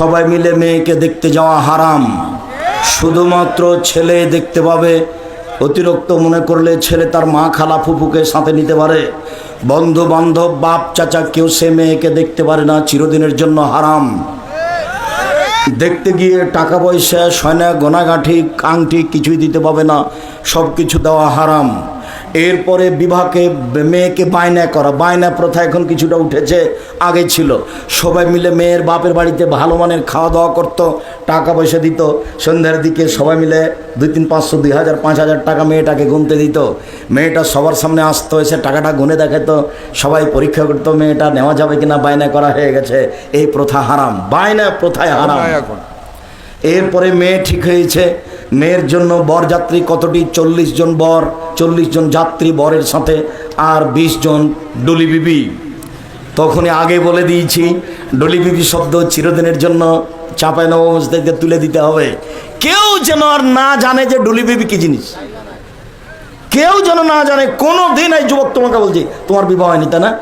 সবাই মিলে মেয়েকে দেখতে যাওয়া হারাম। শুধুমাত্র ছেলে দেখতে পাবে। অতিরিক্ত মনে করলে ছেলে তার মা খালা ফুফুকে সাথে নিতে পারে। বন্ধু বান্ধব বাপ চাচা কেউ সে মেয়েকে দেখতে পারে না, চিরদিনের জন্য হারাম। দেখতে গিয়ে টাকা পয়সা সয়না গয়নাগাঁঠি আংটি কিছুই দিতে পাবে না, সব কিছু দেওয়া হারাম। এরপরে বিবাহকে মেয়েকে বায়না করা, বায়না প্রথা এখন কিছুটা উঠেছে, আগে ছিল সবাই মিলে মেয়ের বাপের বাড়িতে ভালো মানের খাওয়া দাওয়া করতো, টাকা পয়সা দিত। সন্ধ্যার দিকে সবাই মিলে 2-3, 500, 2000, 5000 টাকা মেয়েটাকে গুনতে দিত। মেয়েটা সবার সামনে আসতো, এসে টাকাটা গুনে দেখাতো, সবাই পরীক্ষা করতো মেয়েটা নেওয়া যাবে কিনা, বায়না করা হয়ে গেছে। এই প্রথা হারাম, বায়না প্রথায় হারাম। এরপরে মেয়ে ঠিক হয়েছে, মেয়ের জন্য বরযাত্রী কতটি? 40 জন বর, 40 জন যাত্রী বরের সাথে, আর 20 জন ডলি বিবি। তখনই আগে বলে দিয়েছি, ডলি বিবি শব্দ চিরদিনের জন্য চাঁপাইনবাবগঞ্জ তুলে দিতে হবে। কেউ যেন আর না জানে যে ডলি বিবি কি জিনিস, কেউ যেন না জানে। কোনো দিন এই যুবক তোমাকে বলছি তোমার বিবাহ হয়নি, তাই না?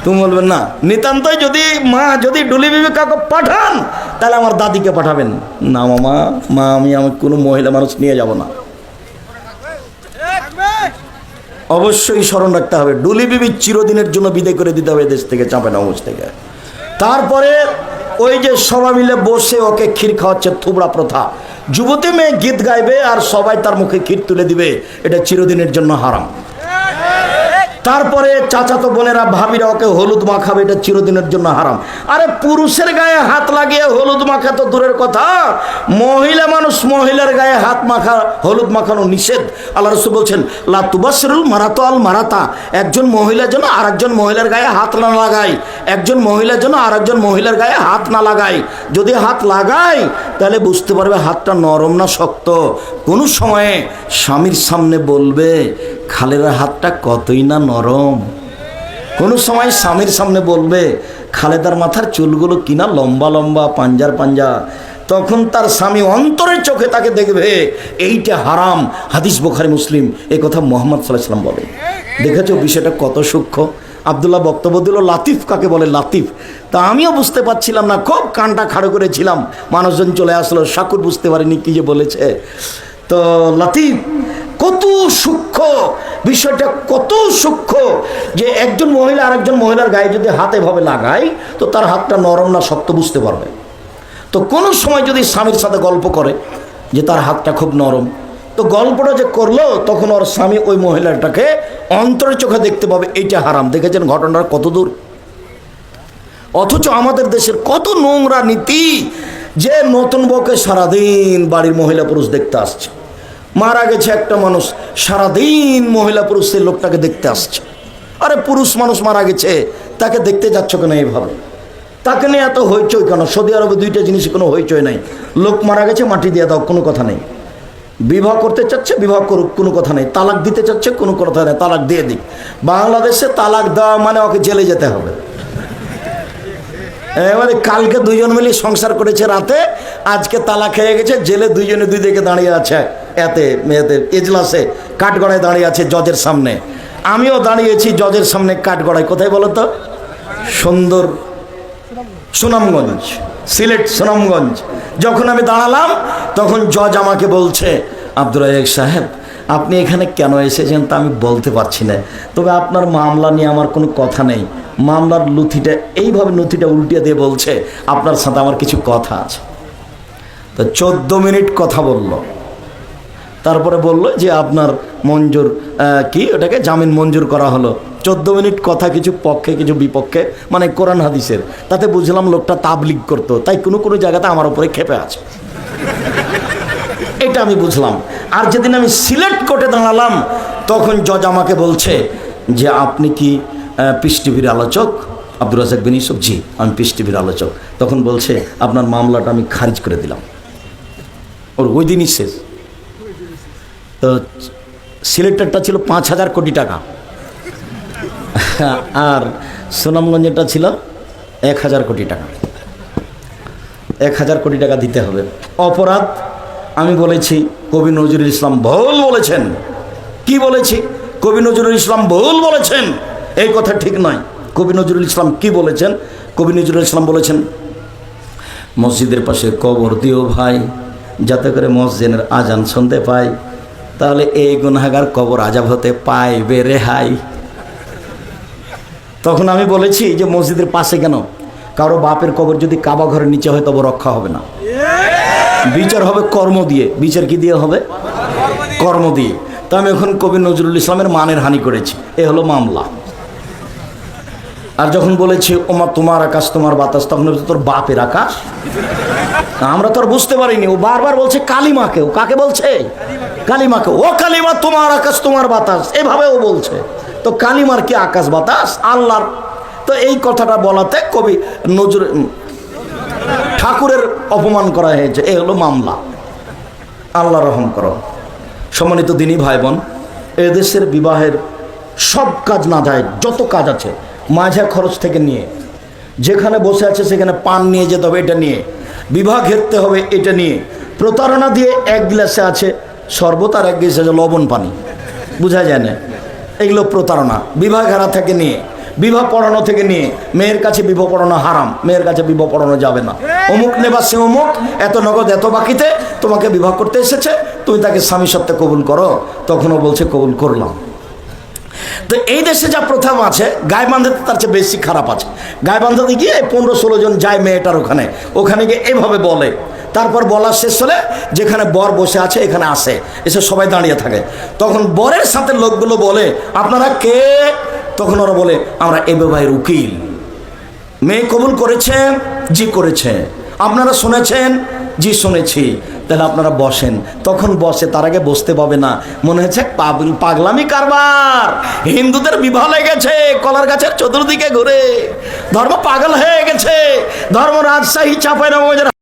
তুমি বলবেন না। নিতান্তই যদি মা যদি ডলি বিবি কাউকে পাঠান, তাহলে আমার দাদিকে পাঠাবেন না। মা আমি কোনো মহিলা মানুষ নিয়ে যাব না। অবশ্যই স্মরণ রাখতে হবে, ডলি বিবি চিরদিনের জন্য বিদায় করে দিতে হবে দেশ থেকে, চাঁপাইনবাবগঞ্জ থেকে। তারপরে ওই যে সবাই মিলে বসে ওকে ক্ষীর খাওয়াচ্ছে, থুবড়া প্রথা। যুবতী মেয়ে গীত গাইবে আর সবাই তার মুখে ক্ষীর তুলে দিবে, এটা চিরদিনের জন্য হারাম। তারপরে চাচাতো বোনেরা ভাবিরা ওকে হলুদ মাখাবে, এটা চিরদিনের জন্য হারাম। আরে পুরুষের গায়ে হাত লাগিয়ে হলুদ মাখা তো দূরের কথা, মহিলা মানুষ মহিলার গায়ে হাত মাখা, হলুদ মাখানো নিষেধ। আল্লাহ রাসূল বলছেন লা তুবাসসিরুল মারাতু আল মারাতা, একজন মহিলা যেন আরেকজন মহিলার গায়ে হাত না লাগায়, একজন মহিলা যেন আরেকজন মহিলার গায়ে হাত না লাগায়। যদি হাত লাগায় তাহলে বুঝতে পারবে হাতটা নরম না শক্ত। কোনো সময়ে স্বামীর সামনে বলবে খালের হাতটা কতই না নরম। কোনো সময় স্বামীর সামনে বলবে খালেদার মাথার চুলগুলো কিনা লম্বা লম্বা, পাঞ্জার পাঞ্জা। তখন তার স্বামী অন্তরের চোখে তাকে দেখবে, এইটা হারাম। হাদিস বুখারী মুসলিম, এই কথা মুহাম্মদ সাল্লাল্লাহু আলাইহি ওয়াসাল্লাম বলে। দেখেছো বিষয়টা কত সূক্ষ্ম। আব্দুল্লাহ বক্তব্য দিল লাতিফ কাকে বলে, লাতিফ। তা আমিও বুঝতে পারছিলাম না, খুব কানটা খাড়ো করেছিলাম। মানুষজন চলে আসলো, শাকুর বুঝতে পারিনি কি যে বলেছে। তো লাতিফ কত সূক্ষ্ম বিষয়টা, কত সূক্ষ্ম যে একজন মহিলা আরেকজন মহিলার গায়ে যদি হাত এভাবে লাগায় তো তার হাতটা নরম না শক্ত বুঝতে পারবে। তো কোনো সময় যদি স্বামীর সাথে গল্প করে যে তার হাতটা খুব নরম, তো গল্পটা যে করলো তখন ওর স্বামী ওই মহিলাটাকে অন্তরের চোখে দেখতে পাবে, এইটা হারাম। দেখেছেন ঘটনার কত দূর। অথচ আমাদের দেশের কত নোংরা নীতি, যে নতুন বউকে সারাদিন বাড়ির মহিলা পুরুষ দেখতে আসছে। মারা গেছে একটা মানুষ, সারাদিন মহিলা পুরুষ সেই লোকটাকে দেখতে আসছে। আরে পুরুষ মানুষ মারা গেছে, তাকে দেখতে যাচ্ছ কেন এইভাবে? তাকে নিয়ে এত হইচই কেন? সৌদি আরবে 2টা জিনিসই কোনো হইচই নাই। লোক মারা গেছে মাটি দিয়ে দাও, কোনো কথা নেই। বিবাহ করতে চাচ্ছে বিবাহ করুক, কোনো কথা নেই। তালাক দিতে চাচ্ছে, কোনো কথা নেই, তালাক দিয়ে দিক। বাংলাদেশে তালাক দেওয়া মানে ওকে জেলে যেতে হবে। এবারে কালকে 2 জন মিলে সংসার করেছে রাতে, আজকে তালাক হয়ে গেছে, জেলে 2 জনে 2 দিকে দাঁড়িয়ে আছে, এতে এজলাসে কাঠগড়ায় দাঁড়িয়ে আছে জজের সামনে। আমিও দাঁড়িয়েছি জজের সামনে কাঠগড়ায়। কোথায় বলো তো? সুন্দর সুনামগঞ্জ, সিলেট সুনামগঞ্জ। যখন আমি দাঁড়ালাম তখন জজ আমাকে বলছে, আব্দুর রাজ্জাক সাহেব আপনি এখানে কেন এসেছেন তা আমি বলতে পারছি না, তবে আপনার মামলা নিয়ে আমার কোনো কথা নেই। মামলার নথিটা এইভাবে নথিটা উল্টিয়ে দিয়ে বলছে আপনার সাথে আমার কিছু কথা আছে। তো 14 মিনিট কথা বলল। তারপরে বলল যে আপনার মঞ্জুর কি ওটাকে জামিন মঞ্জুর করা হলো। 14 মিনিট কথা, কিছু পক্ষে কিছু বিপক্ষে, মানে কোরআন হাদিসের। তাতে বুঝলাম লোকটা তাবলিগ করতো, তাই কোনো কোনো জায়গাতে আমার উপরে ক্ষেপে আছে, এটা আমি বুঝলাম। আর যেদিন আমি সিলেট কোর্টে দাঁড়ালাম তখন জজ আমাকে বলছে যে আপনি কি পিস টিভির আলোচক? আব্দুর রাজ্জাক বিন ইউসুফ, জি আমি পিস টিভির আলোচক। তখন বলছে আপনার মামলাটা আমি খারিজ করে দিলাম। ওর ওই দিনই শেষ। তো সিলেটেরটা ছিল 5,000 কোটি টাকা, আর সুনামগঞ্জেরটা ছিল 1,000 কোটি টাকা। 1,000 কোটি টাকা দিতে হবে। অপরাধ আমি বলেছি কবি নজরুল ইসলাম ভুল বলেছেন। কি বলেছি? কবি নজরুল ইসলাম ভুল বলেছেন, এই কথা ঠিক নয়। কবি নজরুল ইসলাম কি বলেছেন? কবি নজরুল ইসলাম বলেছেন মসজিদের পাশে কবর দিও ভাই, যাতে করে মসজিদের আজান শুনতে পাই, তাহলে এই গুনাহগার কবর আজাব হতে পাইবে রেহাই। তখন আমি বলেছি যে মসজিদের পাশে কেন? কারো বাপের কবর যদি কাবা ঘরের নিচে হয় তবে রক্ষা হবে না, বিচার হবে কর্ম দিয়ে। বিচার কি দিয়ে হবে? কর্ম দিয়ে। তো আমি এখন কবি নজরুল ইসলামের মানের হানি করেছি, এ হলো মামলা। আর যখন বলেছি ওমা তোমার আকাশ তোমার বাতাস, তখন তোর বাপের আকাশ। আমরা তো আর বুঝতে পারিনি। ও বারবার বলছে কালিমাকে। ও কাকে বলছে? কালিমাকে। ও কালিমা তোমার আকাশ তোমার বাতাস, এভাবে ও বলছে। তো কালিমার কি আকাশ বাতাস? আল্লাহর। তো এই কথাটা বলাতে কবি নজরুল ঠাকুরের অপমান করা হয়েছে, এ হলো মামলা। আল্লাহ রহম করো। সম্মানিত দিনী ভাই বোন, এদেশের বিবাহের সব কাজ না যায়, যত কাজ আছে মাঝে খরচ থেকে নিয়ে, যেখানে বসে আছে সেখানে পান নিয়ে যেতে হবে এটা নিয়ে, বিবাহ ঘেরতে হবে এটা নিয়ে, প্রতারণা দিয়ে এক গ্লাসে আছে শরবত আর এক গ্লাসে আছে লবণ পানি, বোঝা যায় না, এগুলো প্রতারণা। বিবাহ ঘেরা থেকে নিয়ে, বিবাহ পড়ানো থেকে নিয়ে, মেয়ের কাছে বিবাহ পড়ানো হারাম, মেয়ের কাছে বিবাহ পড়ানো যাবে না। অমুক নেবা সে অমুক, এত নগদ এত বাকিতে তোমাকে বিবাহ করতে এসেছে, তুমি তাকে স্বামী সত্ত্বে কবুল করো। তখনও বলছে কবুল করলাম। তো এই দেশে যা প্রথা আছে, গায়ে বাঁধাতে তার চেয়ে বেশি খারাপ আছে। গায়ে বাঁধাতে গিয়ে 15-16 জন যায় মেয়েটার ওখানে, ওখানে গিয়ে এভাবে বলে। তারপর বলা শেষ হলে যেখানে বর বসে আছে এখানে আসে, এসে সবাই দাঁড়িয়ে থাকে। তখন বরের সাথে লোকগুলো বলে আপনারা কে? তখন ওরা বলে আমরা এ বিবাহের উকিল। মেয়ে কবুল করেছে? জি করেছে। আপনারা শুনেছেন? জি শুনেছি। তাহলে আপনারা বসেন। তখন বসে, তার আগে বসতে পাবে না, মনে হচ্ছে পাগলামি কারবার। হিন্দুদের বিবাহ লেগেছে কলার গাছের চতুর্দিকে ঘুরে, ধর্ম পাগল হয়ে গেছে, ধর্ম রাজশাহী চাঁপাইনবাবগঞ্জের